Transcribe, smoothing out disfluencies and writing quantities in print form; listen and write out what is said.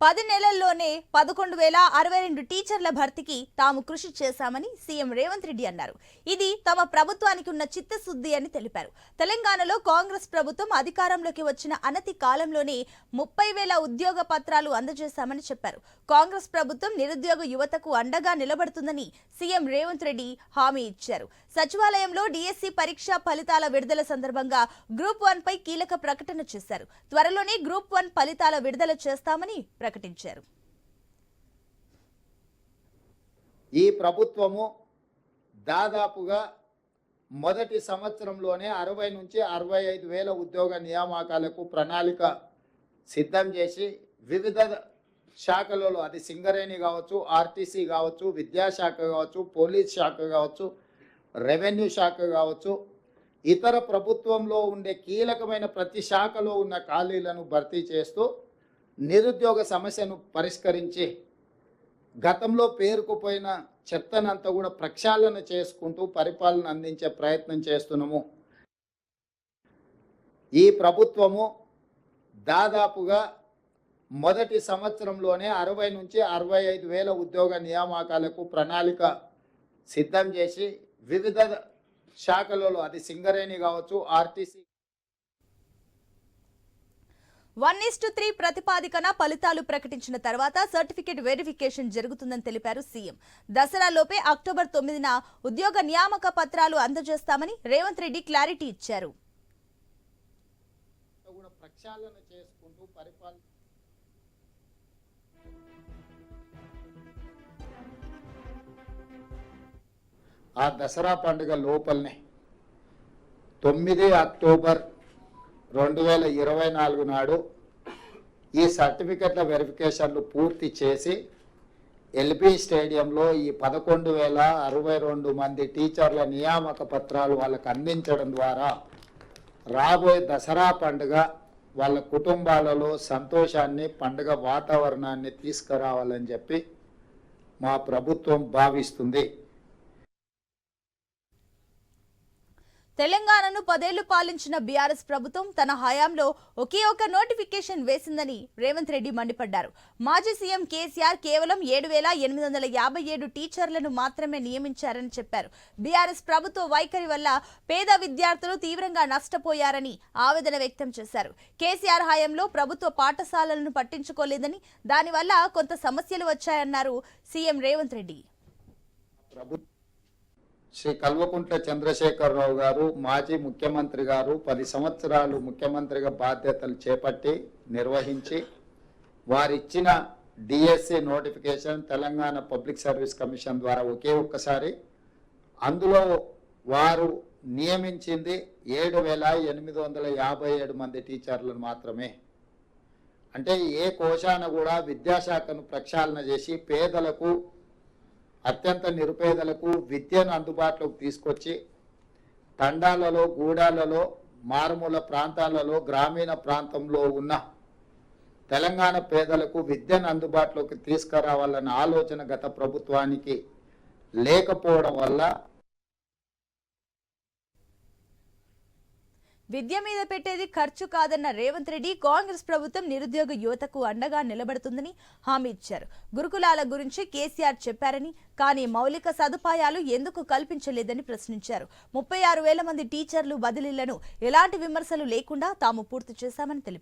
10 నెలల్లోనే 11,062 టీచర్ల భర్తీకి తాము కృషి చేశామని సీఎం రేవంత్ రెడ్డి అన్నారు. ఇది తమ ప్రభుత్వానికి ఉన్న చిత్తశుద్ధి అని తెలిపారు. తెలంగాణలో కాంగ్రెస్ ప్రభుత్వం అధికారంలోకి వచ్చిన అనతి కాలంలోనే 30,000 ఉద్యోగ పత్రాలు అందజేశామని చెప్పారు. కాంగ్రెస్ ప్రభుత్వం నిరుద్యోగ యువతకు అండగా నిలబడుతుందని సీఎం రేవంత్ రెడ్డి హామీ ఇచ్చారు. సచివాలయంలో డిఎస్సి పరీక్ష ఫలితాల విడుదల సందర్భంగా గ్రూప్ 1 పై కీలక ప్రకటన చేశారు. త్వరలోనే గ్రూప్ 1 ఫలితాల విడుదల చేస్తామని ప్రకటించారు. ఈ ప్రభుత్వము దాదాపుగా మొదటి సంవత్సరంలోనే 60 నుంచి 65,000 ఉద్యోగ నియామకాలకు ప్రణాళిక సిద్ధం చేసి వివిధ శాఖలలో, అది సింగరేణి కావచ్చు, ఆర్టీసీ కావచ్చు, విద్యాశాఖ కావచ్చు, పోలీస్ శాఖ కావచ్చు, రెవెన్యూ శాఖ కావచ్చు, ఇతర ప్రభుత్వంలో ఉండే కీలకమైన ప్రతి శాఖలో ఉన్న ఖాళీలను భర్తీ చేస్తూ నిరుద్యోగ సమస్యను పరిష్కరించి గతంలో పేరుకుపోయిన చెత్తనంతా కూడా ప్రక్షాళన చేసుకుంటూ పరిపాలన అందించే ప్రయత్నం చేస్తున్నాము. ఈ ప్రభుత్వము దాదాపుగా మొదటి సంవత్సరంలోనే 60 నుంచి 65,000 ఉద్యోగ నియామకాలకు ప్రణాళిక సిద్ధం చేసి వివిధ శాఖలలో, అది సింగరేణి కావచ్చు, ఆర్టీసీ 1:3 ప్రతిపాదికన ఫలితాలు ప్రకటించిన తర్వాత సర్టిఫికేట్ వెరిఫికేషన్ జరుగుతుందని తెలిపారు సీఎం. దసరాలోపే అక్టోబర్ 9న ఉద్యోగ నియామక పత్రాలు అందజేస్తామని రేవంత్ రెడ్డి క్లారిటీ ఇచ్చారు. ప్రక్షాళన చేసుకుంటూ పరిపాలన ఆ దసరా పండుగ లోపలనే 9 అక్టోబర్ 2024 నాడు ఈ సర్టిఫికెట్ల వెరిఫికేషన్లు పూర్తి చేసి ఎల్బీ స్టేడియంలో ఈ 11,062 మంది టీచర్ల నియామక పత్రాలు వాళ్ళకు అందించడం ద్వారా రాబోయే దసరా పండుగ వాళ్ళ కుటుంబాలలో సంతోషాన్ని, పండుగ వాతావరణాన్ని తీసుకురావాలని చెప్పి మా ప్రభుత్వం భావిస్తుంది. తెలంగాణను 10 ఏళ్లు పాలించిన బీఆర్ఎస్ ప్రభుత్వం తన హయాంలో ఒకే ఒక నోటిఫికేషన్ వేసిందని రేవంత్ రెడ్డి మండిపడ్డారు. మాజీ సీఎం కేసీఆర్ కేవలం 7,857 టీచర్లను మాత్రమే నియమించారని చెప్పారు. బీఆర్ఎస్ ప్రభుత్వ వైఖరి వల్ల పేద విద్యార్థులు తీవ్రంగా నష్టపోయారని ఆవేదన వ్యక్తం చేశారు. కేసీఆర్ హయాంలో ప్రభుత్వ పాఠశాలలను పట్టించుకోలేదని, దానివల్ల కొంత సమస్యలు వచ్చాయన్నారు సీఎం రేవంత్ రెడ్డి. శ్రీ కల్వకుంట్ల చంద్రశేఖరరావు గారు మాజీ ముఖ్యమంత్రి గారు 10 సంవత్సరాలు ముఖ్యమంత్రిగా బాధ్యతలు చేపట్టి నిర్వహించి వారిచ్చిన DSC notification Telangana public service commission ద్వారా ఒకే ఒక్కసారి అందులో వారు నియమించింది 7,857 మంది టీచర్లను మాత్రమే. అంటే ఏ కోశాన కూడా విద్యాశాఖను ప్రక్షాళన చేసి పేదలకు, అత్యంత నిరుపేదలకు విద్యను అందుబాటులోకి తీసుకొచ్చి తండాలలో, గూడాలలో, మారుమూల ప్రాంతాలలో, గ్రామీణ ప్రాంతంలో ఉన్న తెలంగాణ పేదలకు విద్యను అందుబాటులోకి తీసుకురావాలన్న ఆలోచన గత ప్రభుత్వానికి లేకపోవడం వల్ల విద్య మీద పెట్టేది ఖర్చు కాదన్న రేవంత్ రెడ్డి కాంగ్రెస్ ప్రభుత్వం నిరుద్యోగ యువతకు అండగా నిలబడుతుందని హామీ ఇచ్చారు. గురుకులాల గురించి కేసీఆర్ చెప్పారని, కానీ మౌలిక సదుపాయాలు ఎందుకు కల్పించలేదని ప్రశ్నించారు. 36,000 మంది టీచర్లు బదిలీలను ఎలాంటి విమర్శలు లేకుండా తాము పూర్తి చేశామని తెలిపారు.